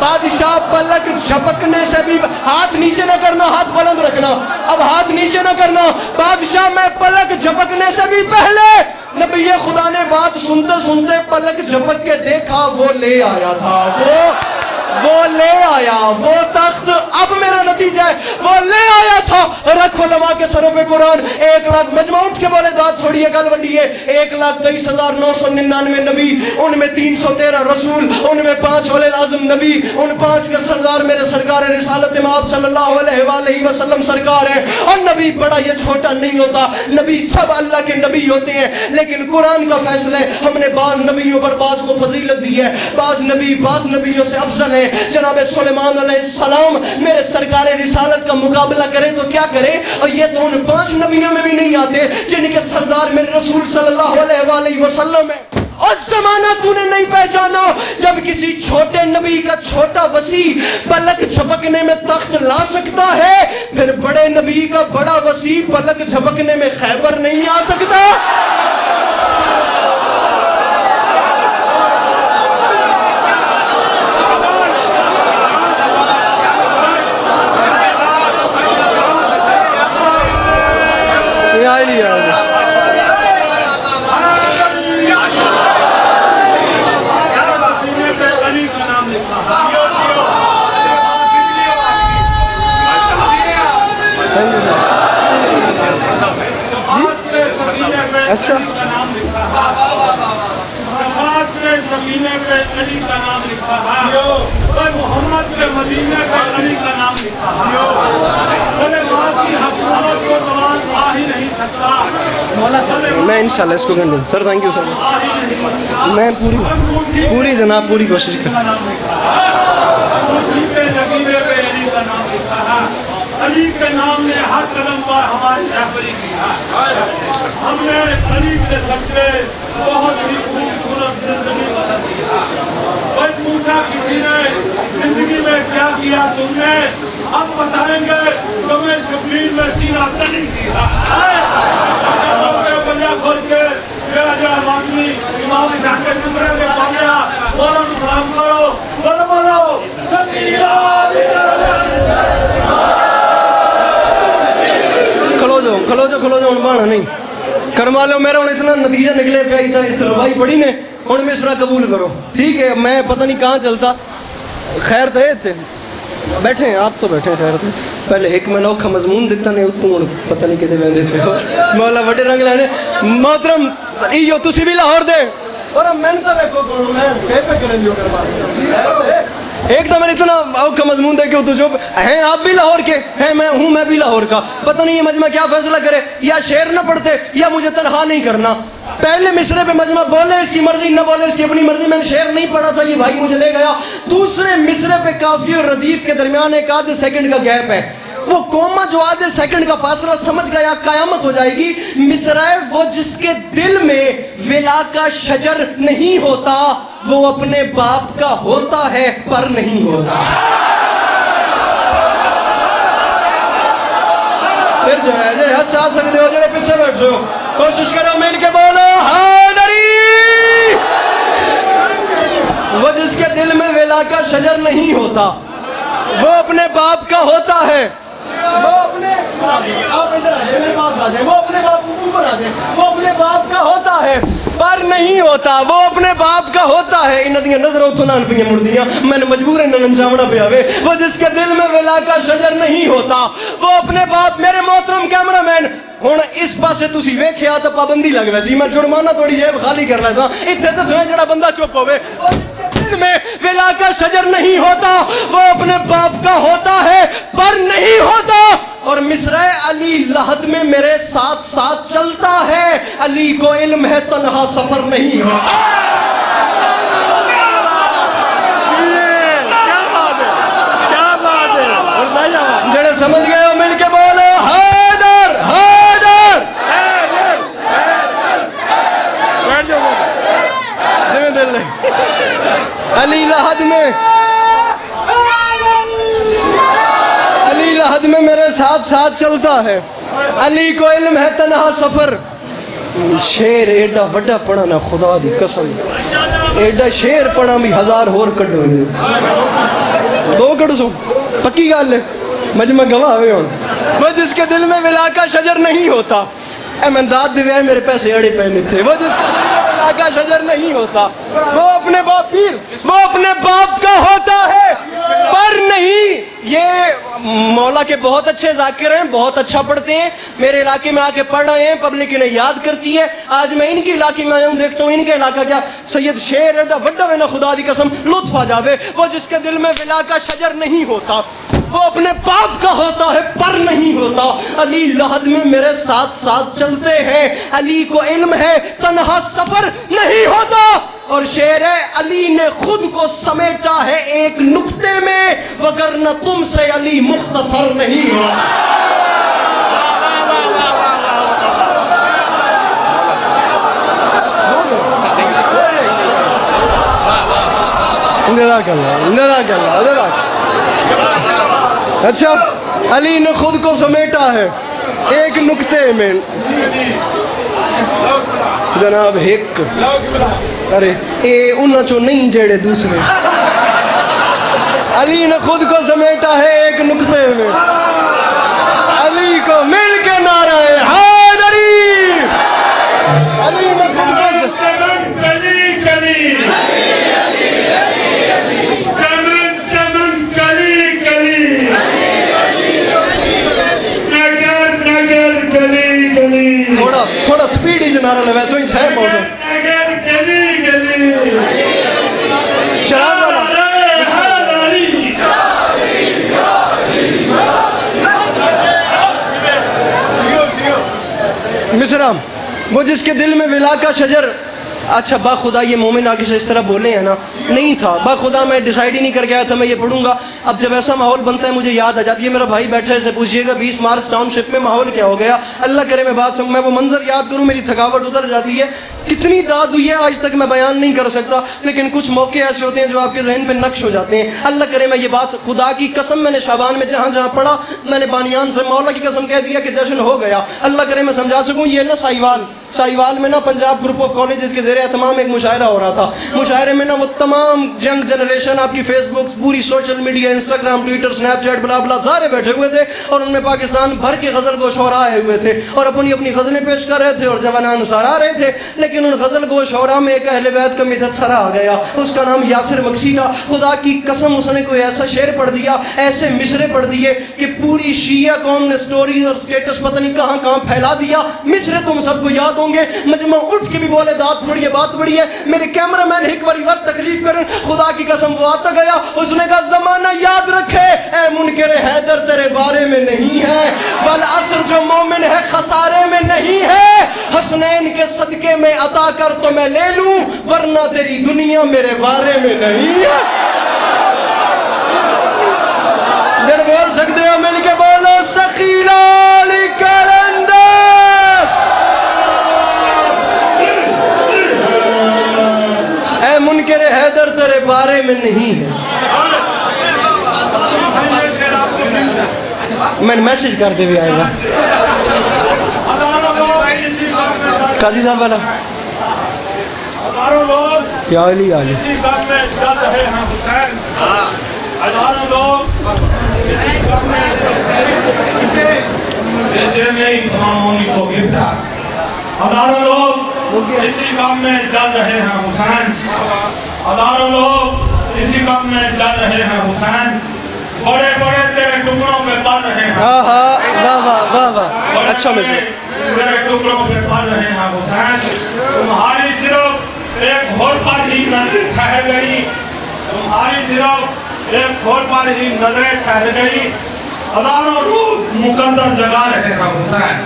[SPEAKER 1] بادشاہ پلک جھپکنے سے بھی ہاتھ نیچے نہ کرنا, ہاتھ بلند رکھنا, اب ہاتھ نیچے نہ کرنا. بادشاہ میں پلک جھپکنے سے بھی پہلے نبی خدا نے بات سنتے سنتے پلک جھپک کے دیکھا, وہ لے آیا تھا, وہ لے آیا, وہ تخت اب میرا نتیجہ ہے, وہ لے آیا تھا. رکھو علماء کے سروں پہ قرآن. 1 لاکھ مجمع اٹھ کے بولے داد تھوڑی ہے گل وڈی ہے. 1,23,999 نبی, ان میں 313 رسول, ان میں 5 ولی اعظم نبی, ان 5 کے سردار میرے سرکار رسالت مآب صلی اللہ علیہ وآلہ وسلم سرکار ہے. اور نبی بڑا یا چھوٹا نہیں ہوتا, نبی سب اللہ کے نبی ہوتے ہیں. لیکن قرآن کا فیصلہ ہے, ہم نے بعض نبیوں پر بعض کو فضیلت دی ہے, بعض نبیوں سے افضل ہے. جناب سلیمان علیہ السلام میرے سرکار رسالت کا مقابلہ کریں تو کیا کریں, اور یہ تو ان 5 نبیوں میں بھی نہیں آتے جن کے سردار میرے رسول صلی اللہ علیہ وآلہ وسلم ہے. اس زمانہ تو نے نہیں پہچانا جب کسی چھوٹے نبی کا چھوٹا وسیع پلک جھپکنے میں تخت لا سکتا ہے, پھر بڑے نبی کا بڑا وسیع پلک جھپکنے میں خیبر نہیں آ سکتا. اچھا
[SPEAKER 2] زمینہ پہ علی کا نام لکھا ہے, اور محمد سے مدینہ پہ علی کا نام لکھا ہے. سلیمان کی حکومت کو زوال آ ہی نہیں سکتا.
[SPEAKER 1] میں انشاءاللہ اس کو کر لوں سر. تھینک یو سر, میں پوری جناب پوری کوشش کر.
[SPEAKER 2] علی کے نام نے ہر قدم پر ہماری رہبری کی ہے. ہم نے علی کے صدقے بہت ہی خوبصورت زندگی بسر کی ہے. کوئی پوچھا کسی نے زندگی میں کیا کیا تم نے, ہم بتائیں گے تمہیں شبیر میں سینہ تنی کی ہے. بنیا کھول کے میرا جو آدمی امام جان کے نمبرے میں پا گیا, بولو سلام کرو, بولو سکینہ
[SPEAKER 1] کھلو جاؤ بہانا نہیں کروا لو. میرا ہوں اتنا نتیجہ نکلے پہ تھا اس روائی پڑھی نے, ہوں مصرا قبول کرو ٹھیک ہے. میں پتہ نہیں کہاں چلتا, خیر تھے بیٹھے ہیں آپ تو بیٹھے ہیں. خیر تھے پہلے ایک میں نوکھا مضمون دیتا نہیں اتوں پتہ نہیں کتنے بندے تھے مولا وڈے رنگ لینے. محترم ایو تسی بھی لاہور دے اور میں تو دیکھو میں پیپر کرن جو کروا ایک تو میں اتنا اوکھا مضمون دے کے تو جو ہیں آپ بھی لاہور کے ہیں, میں بھی لاہور کا. پتہ نہیں یہ مجمع کیا فیصلہ کرے, یا شعر نہ پڑھتے یا مجھے تنہا نہیں کرنا. پہلے مصرے پہ مجمع بولے اس کی مرضی, نہ بولے اس کی اپنی مرضی. میں نے شعر نہیں پڑھا تھا, یہ بھائی مجھے لے گیا. دوسرے مصرے پہ کافی اور ردیف کے درمیان ایک آدھے سیکنڈ کا گیپ ہے. وہ کوما جو آدھے سیکنڈ کا فاصلہ سمجھ گیا قیامت ہو جائے گی. مصرع وہ جس کے دل میں ولا کا شجر نہیں ہوتا, وہ اپنے باپ کا ہوتا ہے پر نہیں ہوتا. پھر جو ہے جڑے ہاتھ آ سکتے ہو, جڑے پیچھے بیٹھو, کوشش کرو مل کے بولو حیدری. وہ جس کے دل میں ولا کا شجر نہیں ہوتا, وہ اپنے باپ کا ہوتا ہے. وہ اپنے آپ ادھر آ جائیں, میرے پاس آ جائیں. وہ اپنے باپ کو اوپر آ جائیں. وہ اپنے باپ کا ہوتا ہے پر نہیں ہوتا, وہ اپنے باپ کا ہوتا ہے. انہاں دیاں نظراں اتھوں نال پیاں مڑدیاں, میں نے مجبور انہاں نوں جاونا پیا وے. وہ جس کے دل میں ولا کا شجر نہیں ہوتا, وہ اپنے باپ. میرے محترم کیمرہ مین ہن اس پاسے تسی ویکھیا تے پابندی لگ ویسی, میں جرمانہ تھوڑی جیب خالی کرنا سا. اتنے دسویں جڑا بندہ چپ ہوے, میں ولا کا شجر نہیں ہوتا, وہ اپنے باپ کا ہوتا ہے پر نہیں ہوتا. اور مصرع علی لحد میں میرے ساتھ ساتھ چلتا ہے, علی کو علم ہے تنہا سفر نہیں ہوتا.
[SPEAKER 2] کیا بات ہے,
[SPEAKER 1] جڑے سمجھ گئے ہو مل کے بولو حیدر حیدر. جی دل نہیں. علی لحد میں میرے ساتھ ساتھ چلتا ہے, علی کو علم ہے تنہا سفر. شیر ایڈا وڈا پڑھا نا خدا دی قسم. ایڈا شیر پڑھا بھی 1000 ہور کڈو 2 کڈو سو پکی گل ہے مجمع گواہ ہوئے ہوں وہ جس کے دل میں ولا کا شجر نہیں ہوتا امداد دیوے میرے پیسے اڑے پہنے تھے وہ جس کے دل میں ولا کا شجر نہیں ہوتا وہ اپنے باپ پیر وہ اپنے باپ کا ہوتا ہے پر نہیں. یہ مولا کے بہت اچھے ذاکر ہیں, بہت اچھا پڑھتے ہیں, میرے علاقے میں آ کے پڑھ رہے ہیں, پبلک انہیں یاد کرتی ہے. آج میں ان کے علاقے میں آیا ہوں, دیکھتا ہوں ان کا علاقہ کیا سید شیر ہے وڈا نا خدا دی قسم لطف آ جاوے. وہ جس کے دل میں ولا کا شجر نہیں ہوتا وہ اپنے باپ کا ہوتا ہے پر نہیں ہوتا. علی لحد میں میرے ساتھ ساتھ چلتے ہیں, علی کو علم ہے تنہا سفر نہیں ہوتا. اور شعر ہے علی نے خود کو سمیٹا ہے ایک نقطے میں وگرنہ تم سے علی مختصر نہیں ہو. اچھا علی نے خود کو سمیٹا ہے ایک نقطے میں جناب ایک ارے اے انہاں چو نہیں جڑے دوسرے. علی نے خود کو سمیٹا ہے ایک نقطے میں, علی کو مل کے نعرہ حیدری. علی نے خود کو تھوڑا سپیڈ ہی جنارا لے ویسے ہی ہے موسم چراغ والا مصرام. وہ جس کے دل میں ولا کا شجر. اچھا با خدا یہ مومن آگے سے اس طرح بولے ہیں نا نہیں تھا با خدا, میں ڈیسائیڈ ہی نہیں کر کے آیا تھا میں یہ پڑھوں گا. اب جب ایسا ماحول بنتا ہے مجھے یاد آ جاتی ہے. میرا بھائی بیٹھا ہے, سے پوچھئے گا 20 مارچ ٹاؤن شپ میں ماحول کیا ہو گیا. اللہ کرے میں بات میں وہ منظر یاد کروں میری تھکاوٹ اتر جاتی ہے. کتنی داد ہوئی ہے آج تک میں بیان نہیں کر سکتا, لیکن کچھ موقع ایسے ہوتے ہیں جو آپ کے ذہن پہ نقش ہو جاتے ہیں. اللہ کرے میں یہ بات خدا کی قسم میں نے شعبان میں جہاں جہاں پڑھا میں نے بانیان سے مولا کی قسم کہہ دیا کہ جشن ہو گیا. اللہ کرے میں سمجھا سکوں. یہ نا سائیوال میں نا پنجاب گروپ آف کالجز کے زیر اہتمام ایک مشاعرہ ہو رہا تھا. مشاعرے میں نا وہ تمام ینگ جنریشن آپ کی فیس بک پوری social media Instagram Twitter snap chat بلا بلا سارے بیٹھے ہوئے تھے اور ان میں پاکستان بھر کے غزل گو شعراء آئے ہوئے تھے اور اپنی اپنی غزلیں پیش کر رہے تھے اور جوانان سارا رہے تھے. لیکن ان غزل گو شعراء میں ایک اہل بیت کا مدحت سرا آ گیا, اس کا نام یاسر مکسی تھا. خدا کی قسم اس نے کوئی ایسا شعر پڑھ دیا, ایسے مصرے پڑھ دیے کہ پوری شیعہ قوم نے سٹوریز اور سٹیٹس پتہ نہیں کہاں کہاں پھیلا دیا. مصرے تم سب کو یاد ہوں گے. مجمع اٹھ کے بھی بولے داد تھوڑی یہ بات بڑی ہے. میرے کیمرہ مین ایک باری وقت تکلیف کریں, خدا کی قسم وہ آتا گیا, اس نے کہا زمانہ یاد رکھے اے منکر حیدر تیرے بارے میں نہیں ہے, والعصر جو مومن ہے خسارے میں نہیں ہے. حسنین کے صدقے میں عطا کر تو میں لے لوں ورنہ تیری دنیا میرے بارے میں نہیں ہے. پھر بول سکتے ہو مل کے بولو سخیلا لکرندہ. اے منکر حیدر تیرے بارے میں نہیں ہے. میں نے میسج کر دے بھی آئے گا قاضی صاحب والا یا علی علی.
[SPEAKER 2] جیسے میں امام کو گفٹ ہے. ہزاروں لوگ اسی کام میں چل رہے ہیں حسین, ہزاروں لوگ اسی کام میں چل رہے ہیں حسین. بڑے بڑے تیرے ٹکڑوں پہ پل رہے ہیں.
[SPEAKER 1] ہاں ہاں واہ واہ واہ اچھا مجھے
[SPEAKER 2] تیرے ٹکڑوں پہ پل رہے ہیں حسین. تمہاری صرف ایک گھوڑ پر ہی نظر ٹھہر گئی, تمہاری صرف ایک گھوڑ پر ہی نظریں ٹھہر گئی. ہزاروں روز مقدر جگا رہے ہیں حسین.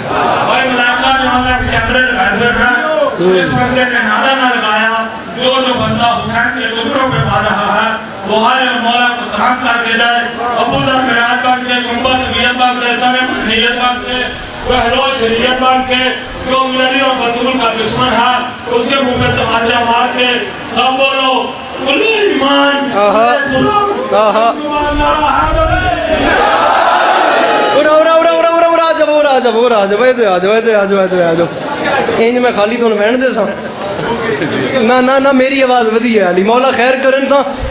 [SPEAKER 2] بھائی ملائکہ نے ہمیں کیمرے لگائے ہوئے ہیں, اس بندے نے نعرہ نہ لگایا جو بندہ حسین کے ٹکڑوں پہ پا رہا ہے وہ آئے مولا کو سلام کر کے جائے. ابو ذر قرآن پڑھ کے, گنبد نیت پڑھ کے, سمے نیت پڑھ کے, بہلوچ نیت پڑھ کے, جو علی اور بطول کا دشمن ہے اس کے منہ پہ تماچا مار کے سب بولو کل ایمان
[SPEAKER 1] میں خالی تو بہن دے سا ਨਾ ਨਾ ਨਾ ਮੇਰੀ ਆਵਾਜ਼ ਵਧੀਆ ਆਲੀ ਮੌਲਾ ਖੈਰ ਕਰਨ ਤਾਂ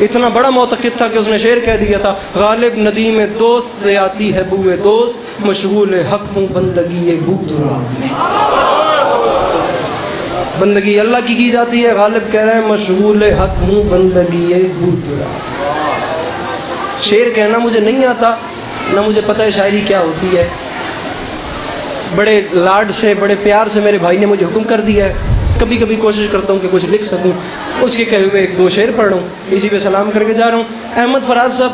[SPEAKER 1] اتنا بڑا معتقد تھا کہ اس نے شعر کہہ دیا تھا، غالب ندیم دوست سے آتی ہے بوئے دوست، مشغول حق ہوں بندگی بودرا میں۔ بندگی اللہ کی جاتی ہے، غالب کہہ رہے ہیں مشغول حق ہوں بندگی بودرا۔ شعر کہنا مجھے نہیں آتا، نہ مجھے پتہ ہے شاعری کیا ہوتی ہے۔ بڑے لاڈ سے، بڑے پیار سے میرے بھائی نے مجھے حکم کر دیا ہے، کبھی کبھی کوشش کرتا ہوں کہ کچھ لکھ سکوں، اس کے کہے ہوئے ایک دو شعر پڑھ رہا ہوں، اسی پہ سلام کر کے جا رہا ہوں۔ احمد فراز صاحب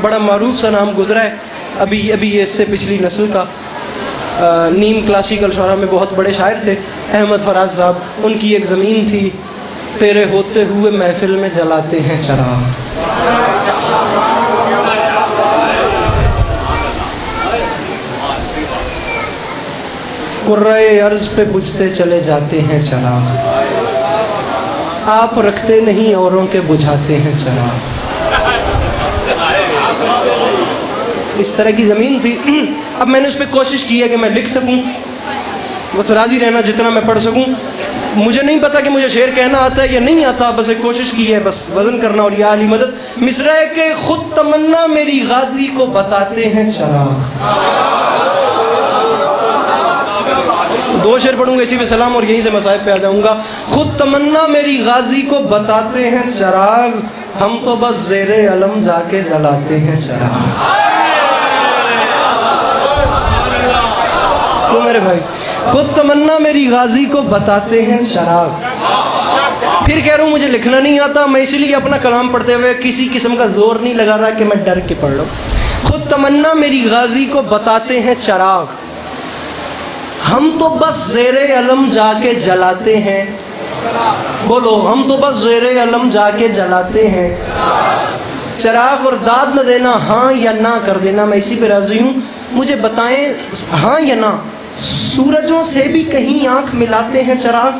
[SPEAKER 1] بڑا معروف سا نام گزرا ہے، ابھی یہ اس سے پچھلی نسل کا، نیم کلاسیکل شعراء میں بہت بڑے شاعر تھے احمد فراز صاحب۔ ان کی ایک زمین تھی، تیرے ہوتے ہوئے محفل میں جلاتے ہیں چراغ۔ قرۂ ارض پہ بجھتے چلے جاتے ہیں چراغ، آپ رکھتے نہیں اوروں کے بجھاتے ہیں چراغ۔ اس طرح کی زمین تھی۔ اب میں نے اس پہ کوشش کی ہے کہ میں لکھ سکوں، بس راضی رہنا جتنا میں پڑھ سکوں۔ مجھے نہیں پتا کہ مجھے شعر کہنا آتا ہے یا نہیں آتا، بس ایک کوشش کی ہے، بس وزن کرنا اور یا علی مدد۔ مصرع کے خود تمنا میری غازی کو بتاتے ہیں چراغ۔ دو شعر پڑھوں گا اسی پہ سلام اور یہیں سے مصائب پہ آ جاؤں گا۔ خود تمنا میری غازی کو بتاتے ہیں چراغ، ہم تو بس زیر علم جا کے جلاتے ہیں چراغ۔ تو میرے بھائی، خود تمنا میری غازی کو بتاتے ہیں چراغ۔ پھر کہہ رہا ہوں مجھے لکھنا نہیں آتا، میں اسی لیے اپنا کلام پڑھتے ہوئے کسی قسم کا زور نہیں لگا رہا کہ میں ڈر کے پڑھ رہا ہوں۔ خود تمنا میری غازی کو بتاتے ہیں چراغ، ہم تو بس زیر علم جا کے جلاتے ہیں۔ بولو، ہم تو بس زیر علم جا کے جلاتے ہیں چراغ، اور داد نہ دینا ہاں یا نہ کر دینا، میں اسی پہ راضی ہوں۔ مجھے بتائیں ہاں یا نہ، سورجوں سے بھی کہیں آنکھ ملاتے ہیں چراغ؟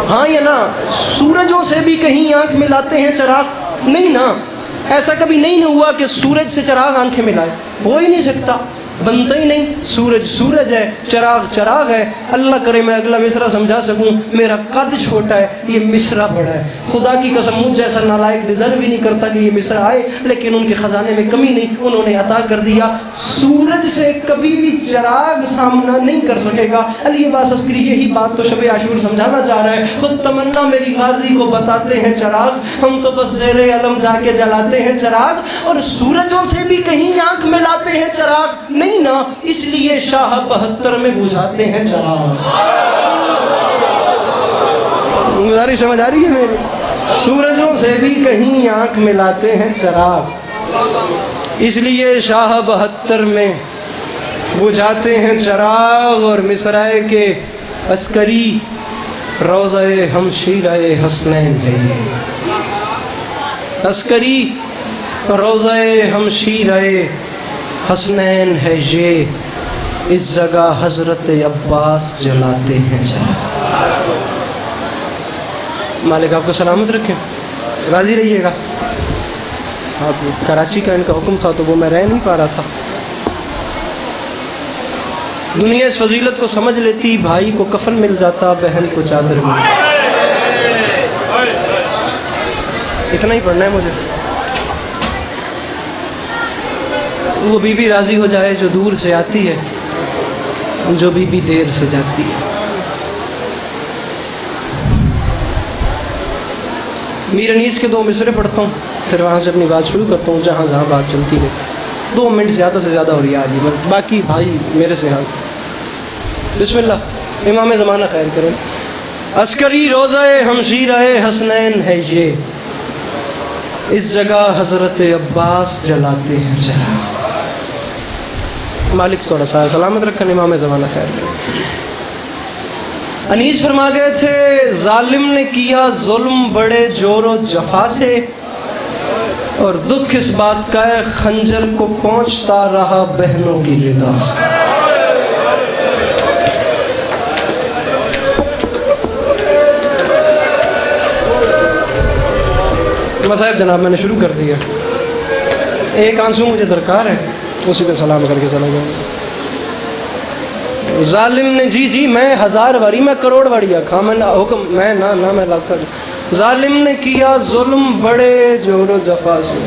[SPEAKER 1] ہاں یا نہ، سورجوں سے بھی کہیں آنکھ ملاتے ہیں چراغ؟ نہیں نا، ایسا کبھی نہیں ہوا کہ سورج سے چراغ آنکھیں ملائے، ہو ہی نہیں سکتا، بنتا ہی نہیں۔ سورج سورج ہے، چراغ چراغ ہے۔ اللہ کرے میں اگلا مصرع سمجھا سکوں، میرا قد چھوٹا ہے، یہ مصرع بڑا ہے۔ خدا کی قسم مجھ جیسا نالائق ڈیزرو بھی نہیں کرتا کہ یہ مصرع آئے، لیکن ان کے خزانے میں کمی نہیں، انہوں نے عطا کر دیا۔ سورج سے کبھی بھی چراغ سامنا نہیں کر سکے گا۔ علی عباس عسکری یہی بات تو شب عاشور سمجھانا چاہ رہا ہے۔ خود تمنا میری غازی کو بتاتے ہیں چراغ، ہم تو بس زیر علم جا کے جلاتے ہیں چراغ، اور سورجوں سے بھی کہیں آنکھ ملاتے ہیں چراغ؟ نہیں نا، اس لیے شاہ 72 میں بجھاتے ہیں چراغ۔ گزارش سمجھ آ رہی ہے میری؟ سورجوں سے بھی کہیں آنکھ ملاتے ہیں چراغ، اس لیے شاہ 72 میں بجھاتے ہیں چراغ۔ اور مصرع کے عسکری روضہ ہمشیرہ حسنین ہے یہ، عسکری روضہ ہمشیرہ حسنین ہے یہ، اس جگہ حضرت عباس جلاتے ہیں چراغ۔ مالک آپ کو سلامت رکھیں، راضی رہیے گا۔ اب کراچی کا ان کا حکم تھا تو وہ میں رہ نہیں پا رہا تھا۔ دنیا اس فضیلت کو سمجھ لیتی، بھائی کو کفن مل جاتا، بہن کو چادر مل جاتا۔ اتنا ہی پڑھنا ہے مجھے۔ وہ بی بی راضی ہو جائے جو دور سے آتی ہے، جو بی بی دیر سے جاتی ہے۔ میر انیس کے 2 مصرے پڑھتا ہوں، پھر وہاں سے اپنی بات شروع کرتا ہوں جہاں جہاں بات چلتی ہے۔ 2 منٹ زیادہ سے زیادہ اور یاد ہی، باقی بھائی میرے سے حال۔ بسم اللہ، امام زمانہ خیر کریں۔ عسکری روضہ ہمشیرہ حسنین ہے یہ، اس جگہ حضرت عباس جلاتے ہیں چراغ۔ مالک تھوڑا سا سلامت رکھن، امام زمانہ خیر کریں۔ انیس فرما گئے تھے، ظالم نے کیا ظلم بڑے جور و جفا سے، اور دکھ اس بات کا ہے خنجر کو پہنچتا رہا بہنوں کی ردا سے۔ صاحب جناب میں نے شروع کر دیا، ایک آنسو مجھے درکار ہے، اسی پہ سلام کر کے چلا جاؤں گا۔ ظالم نے جی میں 1000 واری، میں کروڑ واری کھا، میں حکم میں نہ میں لاکھ کر۔ ظالم نے کیا ظلم بڑے جور و جفا سے،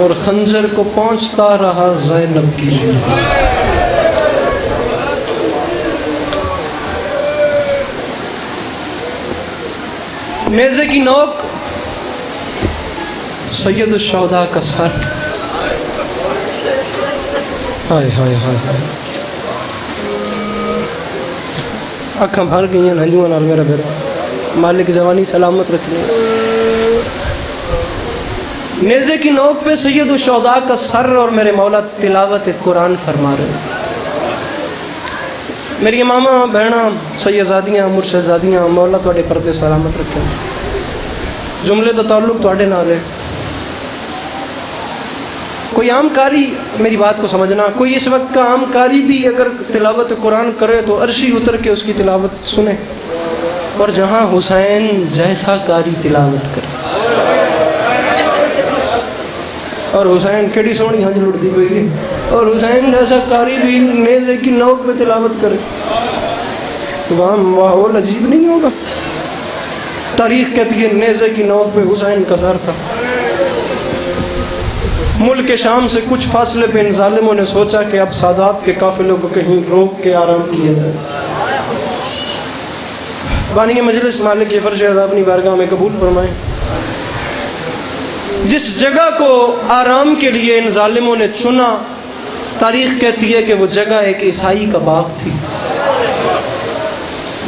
[SPEAKER 1] اور خنجر کو پہنچتا رہا زینب کی جگہ۔ نیزے کی نوک سید الشہداء کا سر، ہائے ہائے ہائے ہائے، اکھاں بھر گئی ہیں ہنجواں نال میرا بیرا، مالک جوانی سلامت رکھنے۔ نیزے کی نوک پہ سید الشہداء کا سر، اور میرے مولا تلاوت قرآن فرما رہے ہیں۔ میری ماما بہناں سیدزادیاں مرشدزادیاں، مولا تواڈے پردے سلامت رکھے۔ جملے دا تعلق تواڈے نال ہے۔ کوئی عام قاری، میری بات کو سمجھنا، کوئی اس وقت کا عام قاری بھی اگر تلاوت قرآن کرے تو عرشی اتر کے اس کی تلاوت سنے، اور جہاں حسین جیسا قاری تلاوت کرے، اور حسین کیڑی سونی ہنج لڑتی ہوئی ہے، اور حسین جیسا قاری بھی نیزے کی نوک پہ تلاوت کرے، وہاں ماحول عجیب نہیں ہوگا؟ تاریخ کہتی ہے نیزے کی نوک پہ حسین کا سر تھا۔ ملک شام سے کچھ فاصلے پہ ان ظالموں نے سوچا کہ اب سادات کے قافلوں کو کہیں روک کے آرام کیا جائے۔ بانی مجلس مالک یہ فرش عذاب اپنی بارگاہ میں قبول فرمائیں۔ جس جگہ کو آرام کے لیے ان ظالموں نے چنا، تاریخ کہتی ہے کہ وہ جگہ ایک عیسائی کا باغ تھی۔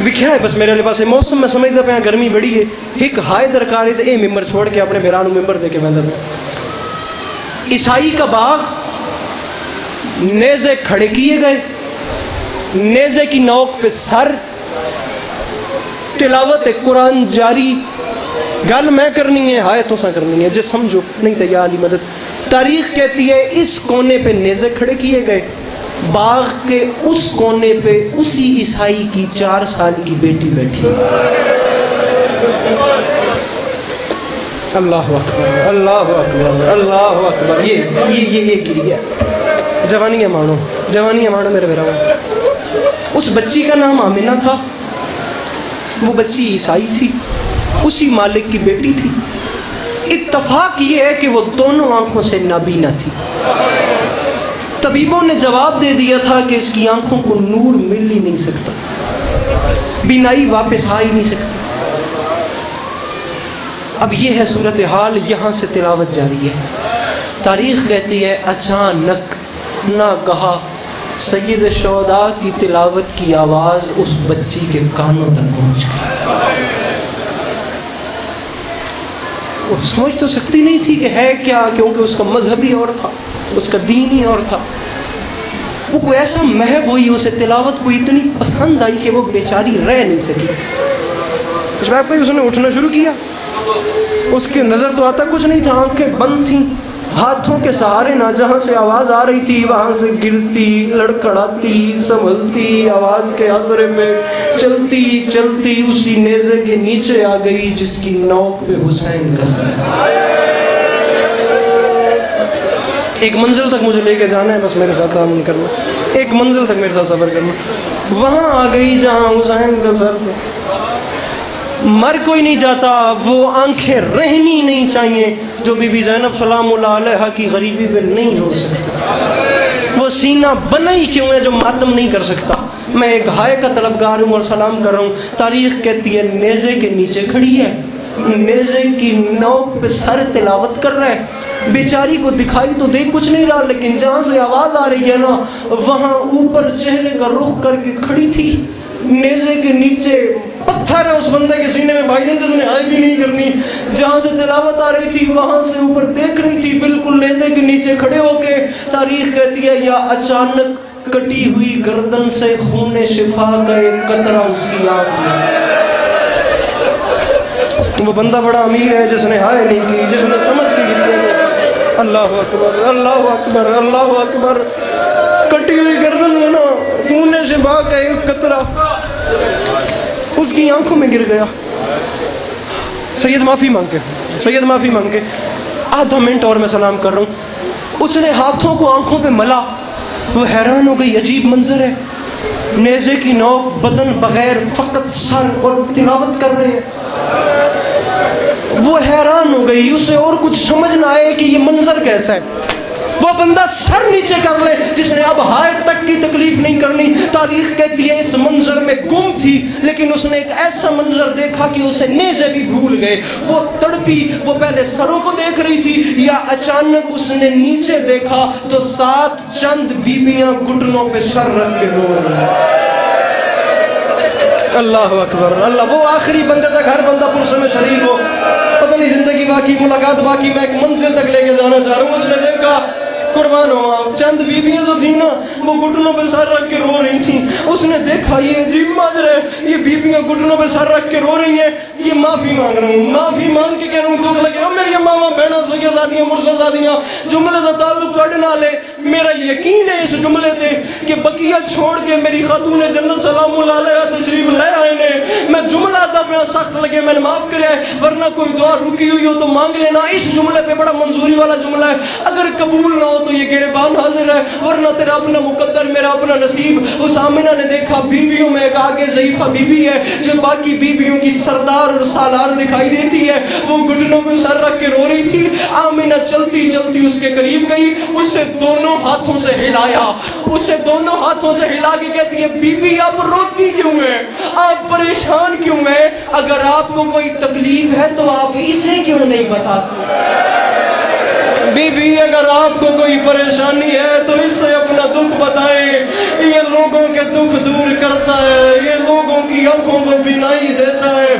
[SPEAKER 1] وکھیا ہے بس میرے پاس موسم میں سمجھتا پہ گرمی بڑی ہے، ایک ہائے درکاری تے اے ممبر چھوڑ کے اپنے بھیرانو ممبر دے کے بندہ پہ عیسائی کا باغ، نیزے کھڑے کیے گئے، نیزے کی نوک پہ سر، تلاوت قرآن جاری۔ گل میں کرنی ہے، ہائے تو سا کرنی ہے، جس سمجھو نہیں تو یا علی مدد۔ تاریخ کہتی ہے اس کونے پہ نیزے کھڑے کیے گئے، باغ کے اس کونے پہ اسی عیسائی کی 4 سال کی بیٹی بیٹھی۔ اللہ اکبر اللہ اکبر اللہ اکبر۔ یہ گری ہے، جوانیاں مانو میرے میرا۔ اس بچی کا نام آمینہ تھا، وہ بچی عیسائی تھی، اسی مالک کی بیٹی تھی۔ اتفاق یہ ہے کہ وہ دونوں آنکھوں سے نابینا تھی۔ طبیبوں نے جواب دے دیا تھا کہ اس کی آنکھوں کو نور مل ہی نہیں سکتا، بینائی واپس آ ہی نہیں سکتی۔ اب یہ ہے صورتحال، یہاں سے تلاوت جاری ہے۔ تاریخ کہتی ہے اچانک نہ کہا سید الشہداء کی تلاوت کی آواز اس بچی کے کانوں تک پہنچ گئی۔ وہ سمجھ تو سکتی نہیں تھی کہ ہے کیا، کیونکہ اس کا مذہب ہی اور تھا، اس کا دین ہی اور تھا۔ وہ کوئی ایسا محب ہوئی، اسے تلاوت کو اتنی پسند آئی کہ وہ بیچاری رہ نہیں سکی۔ شباب بھائی اس نے اٹھنا شروع کیا، اس کی نظر تو آتا کچھ نہیں تھا، آنکھیں بند تھیں، ہاتھوں کے سہارے نہ جہاں سے آواز آ رہی تھی وہاں سے گرتی، لڑکھڑاتی، سنبھلتی، آواز کے اثر میں چلتی چلتی اسی نیزے کے نیچے آ گئی جس کی نوک پہ حسین کا سر تھا۔ ایک منزل تک مجھے لے کے جانا ہے، بس میرے ساتھ تعاون کرنا، ایک منزل تک میرے ساتھ سفر کرنا۔ وہاں آ گئی جہاں حسین کا سر تھا۔ مر کوئی نہیں جاتا، وہ آنکھیں رہنی نہیں چاہیے جو بی بی زینب سلام اللہ علیہا کی غریبی پہ نہیں رو سکتا۔ وہ سینہ بنا ہی کیوں ہے جو ماتم نہیں کر سکتا۔ میں ایک ہائے کا طلبگار ہوں اور سلام کر رہا ہوں۔ تاریخ کہتی ہے نیزے کے نیچے کھڑی ہے، نیزے کی نوک پہ سر تلاوت کر رہا ہے۔ بیچاری کو دکھائی تو دے کچھ نہیں رہا، لیکن جہاں سے آواز آ رہی ہے نا وہاں اوپر چہرے کا رخ کر کے کھڑی تھی۔ نیزے کے نیچے پتھر ہے اس بندے کے سینے میں بھائی جان، جس نے ہائے بھی نہیں کرنی۔ جہاں سے تلاوت آ رہی تھی وہاں سے اوپر دیکھ رہی تھی، بالکل نیزے کے نیچے کھڑے ہو کے۔ تاریخ کہتی ہے یا اچانک کٹی ہوئی گردن سے خون شفا کا ایک قطرہ اس کی آنکھ میں۔ وہ بندہ بڑا امیر ہے جس نے ہائے نہیں کی، جس نے سمجھ کے گری۔ اللہ اکبر اللہ اکبر اللہ اکبر۔ کٹی ہوئی گردن میں نا خون شفا کا ایک قطرہ اس کی آنکھوں میں گر گیا۔ سید معافی مانگ کے آدھا منٹ اور میں سلام کر رہا ہوں۔ اس نے ہاتھوں کو آنکھوں پہ ملا، وہ حیران ہو گئی، عجیب منظر ہے۔ نیزے کی نوک بدن بغیر فقط سر اور تلاوت کر رہے ہیں. وہ حیران ہو گئی, اسے اور کچھ سمجھ نہ آئے کہ یہ منظر کیسا ہے. وہ بندہ سر نیچے کر لے جس نے اب ہائٹ تک کی تکلیف نہیں کرنی. تاریخ کہتی ہے اس منظر میں گم تھی, لیکن اس نے ایک ایسا منظر دیکھا کہ اسے نیزے بھی بھول گئے. وہ تڑپی, وہ پہلے سروں کو دیکھ رہی تھی, یا اچانک اس نے نیچے دیکھا تو 7 چند بیبیاں گھٹنوں پہ سر رکھ کے رو رہی ہیں. اللہ اکبر اللہ. وہ آخری بندے تک ہر بندہ پرسے میں شریک ہو, پتہ نہیں زندگی باقی, ملاقات باقی, میں ایک منزل تک لے کے جانا چاہ رہا ہوں. اس نے دیکھا, قربان ہوا, چند بیویاں جو تھیں نا وہ گھٹنوں پہ سر رکھ کے رو رہی تھیں. اس نے دیکھا یہ عجیب منظر ہے, یہ بیویاں گھٹنوں پہ سر رکھ کے رو رہی ہیں, یہ معافی مانگ رہا ہوں. معافی مانگ کے کہہ رہا ہوں دکھ لگے, میری ماما بہناں سیدزادیاں مرشدزادیاں جملے کا تعلق کٹ نہ لے. میرا یقین ہے اس جملے تے کہ بقیہ چھوڑ کے میری خاتون جنت سلام اللہ علیہ تشریف لے آئے نے. میں جملہ تھا پہ سخت لگے, میں نے معاف کرے, ورنہ کوئی دعا رکی ہوئی ہو تو مانگ لینا. اس جملے پہ بڑا منظوری والا جملہ ہے, اگر قبول نہ ہو تو یہ گریبان حاضر ہے, ورنہ تیرا اپنا مقدر میرا اپنا نصیب. اس آمنہ نے دیکھا بیویوں میں ایک آگے ضعیفہ بیوی ہے جو باقی بیویوں کی سردار اور سالار دکھائی دیتی ہے. وہ گھٹنوں پہ سر رکھ کے رو رہی تھی. آمنہ چلتی چلتی اس کے قریب گئی, اسے دونوں ہاتھوں سے ہلایا, اسے دونوں ہاتھوں سے ہلا کے کہتی ہے بی بی آپ روتی کیوں ہیں, آپ پریشان کیوں ہیں, اگر آپ کو کوئی تکلیف ہے تو آپ اسے کیوں نہیں بتاتے. بی بی اگر آپ کو کوئی پریشانی ہے تو اس سے اپنا دکھ بتائیں, یہ لوگوں کے دکھ دور کرتا ہے, یہ لوگوں کی آنکھوں کو بینائی دیتا ہے.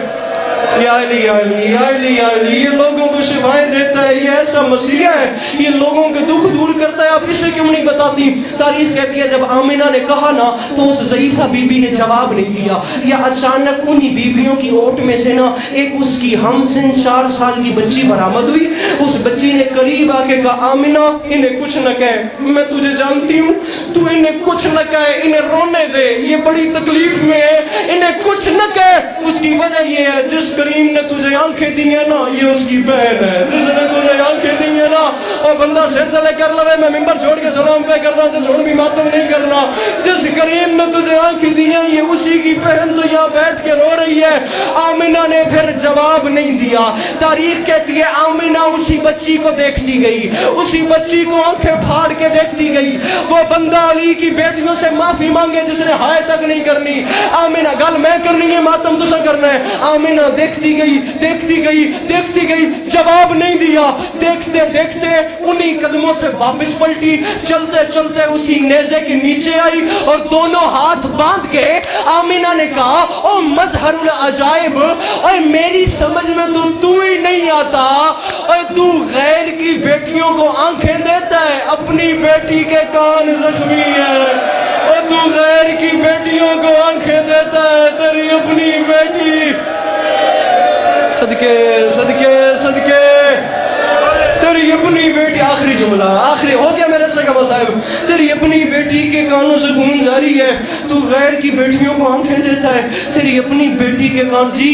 [SPEAKER 1] یا علی یا علی یا علی یا علی, یہ لوگوں کو شفائیں دیتا ہے, یہ ایسا مسیح ہے, یہ لوگوں کے دکھ دور کرتا ہے, آپ اسے کیوں نہیں بتاتی. تاریخ کہتی ہے جب آمنہ نے کہا نا تو اس ضعیفہ بی بی نے جواب نہیں دیا. یا اچانک انہی بیویوں کی اوٹ میں سے نا ایک اس کی ہم سن 4 سال کی بچی برآمد ہوئی. اس بچی نے قریب آ کے کہا آمنہ انہیں کچھ نہ کہے, میں تجھے جانتی ہوں, تو انہیں کچھ نہ کہے, انہیں رونے دے, یہ بڑی تکلیف میں ہے, انہیں کچھ نہ کہے. اس کی وجہ یہ ہے جس کریم نے تجھے آنکھیں دی ہیں نا یہ اس کی بہن ہے, جس نے تجھے آنکھیں دی ہیں نا. اور بندہ سر تلے کر لوے, میں ممبر چھوڑ کے سلام پہ کرنا تو چھوڑ بھی ماتم نہیں کرنا. جس کریم نے تجھے آنکھیں دی ہیں یہ اسی کی بہن تو یہاں بیٹھ کے رو رہی ہے. آمنہ نے پھر جواب نہیں دیا. تاریخ کہتی ہے آمنہ اسی بچی کو دیکھتی گئی, اسی بچی کو آنکھیں پھاڑ کے دیکھتی گئی. وہ بندہ علی کی بیٹیوں سے معافی مانگے جس نے ہائے تک نہیں کرنی. آمنہ گل میں کرنی ہے, ماتم تسا کرنا ہے. آمنہ دیکھتی گئی دیکھتی گئی دیکھتی گئی, جواب نہیں دیا. دیکھتے دیکھتے انہی قدموں سے واپس پلٹی, چلتے چلتے اسی نیزے کے نیچے آئی اور دونوں ہاتھ باندھ کے آمنہ نے کہا او مظہر العجائب, اے میری سمجھ میں تو ہی نہیں آتا, اے تو غیر کی بیٹیوں کو آنکھیں دیتا ہے, اپنی بیٹی کے کان زخمی ہے. اے تو غیر کی بیٹیوں کو آنکھیں دیتا ہے, تیری اپنی بیٹی صدقے صدقے صدقے تیری اپنی بیٹی. آخری جملہ, آخری ہو گیا میرے سے کما صاحب, تیری اپنی بیٹی کے کانوں سے خون جاری ہے, تو غیر کی بیٹیوں کو آنکھیں دیتا ہے, تیری اپنی بیٹی کے کان. جی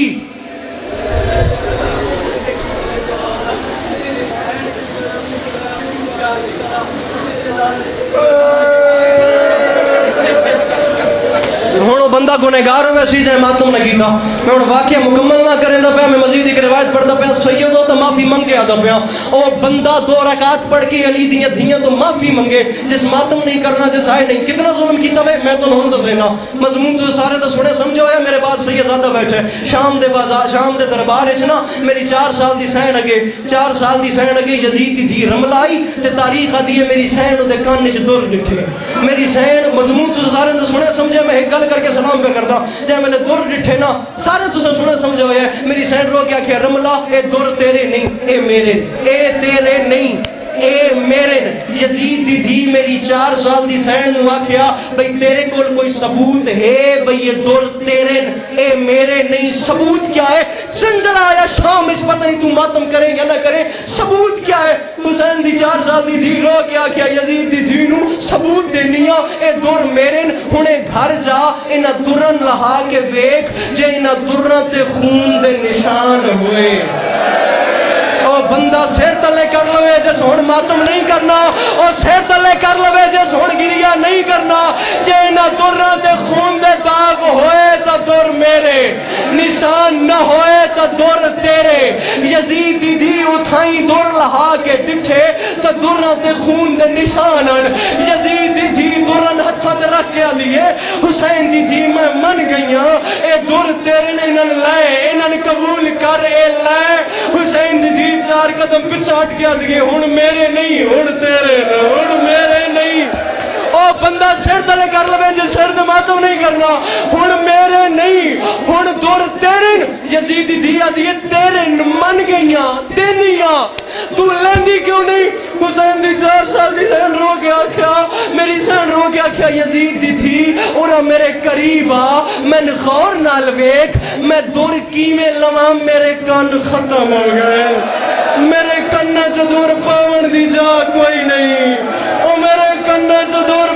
[SPEAKER 1] ہوں بندہ گنہگار ہوئے چیزیں ماتم نہ کیتا. میں ہوں واقعہ مکمل نہ کریں دا پیا, میں مزید ایک روایت پڑھتا پیا, سید ہو تو معافی منگ کے آتا پیا. اور بندہ 2 رکعت پڑھ کے علی دیاں دھیاں تو معافی منگے, جس ماتم نہیں کرنا جس آئے نہیں. کتنا ظلم کیتا ہے میں تو نہیں دس لینا. مضمون تو سارے تو سنے سمجھو ہے. میرے بعد سید آدھا بیٹھے شام دے بازار, شام دے دربار اچ نا میری 4 سال دی سین اگے, 4 سال دی سین اگے یزید دی تھی رمل آئی تے تاریخ آدھی ہے میری سین دے کان وچ دور ڈٹھے. میری سین مضمون تو سارے تو سنے سمجھے, میں ایک گل کر کے سلام پہ کرتا. جب میں نے دور ڈٹھے نا سارے تو سنے سمجھا ہوئے ہے. میری سین رو کیا کہ رملہ اے دور تیرے نہیں, اے میرے, اے تیرے نہیں, اے میرے. یزید دی تھی میری 4 سال دی سین نو آکھیا بھئی تیرے کول کوئی ثبوت ہے بھئی یہ دور تیرے اے میرے نہیں. ثبوت کیا ہے؟ زلزلہ آیا شام اس پتہ نہیں تو ماتم کرے یا نہ کرے, ثبوت کیا ہے؟ حسین دی 4 سال دی تھی رو کیا کیا یزید دی تھی نو ثبوت دینیا اے دور میرے. ہنے گھر جا انہ درن لہا کے ویک جے انہ درن تے خون دے نشان ہوئے. بندہ سر تلے کر لوے جس ہون ماتم نہیں کرنا، او سر تلے کر لوے جس ہون گریا نہیں کرنا، جے نہ دورہ دے خون دے داغ ہوئے تا دور میرے، نشان نہ ہوئے تا دور تیرے، یزید دی اتھائیں دور لہا کے ڈٹھے تا دورہ دے خون دے نشانن، یزید دی دورن ہتھت رکھ کے لیے حسین دی میں من گئیاں، اے دور تیرے نے انہاں لائے، انہاں قبول کر اے لائے، حسین دی چار قدم پچھاٹ کے دیئے ہون میرے نہیں، ہون تیرے ہون میرے نہیں، او بندہ سر تلے کر لوے جس سر دے ماتم نہیں کرنا، ہون میرے نہیں، ہون دور تیرے، یزید دیا دیئے تیرے من گئیاں تینیاں، تو لیندی کیوں نہیں؟ حسین دی 4 سال دی سہن رو کے آکھیا، میری سہن رو کے آکھیا یزید دی تھی اور میرے قریب آ، میں غور نال ویک، میں دور کی میں لواں میرے کان ختم ہو گئے، میرے کنہ چ دور پاون دی جا کوئی نہیں، او میرے کنہ چ دور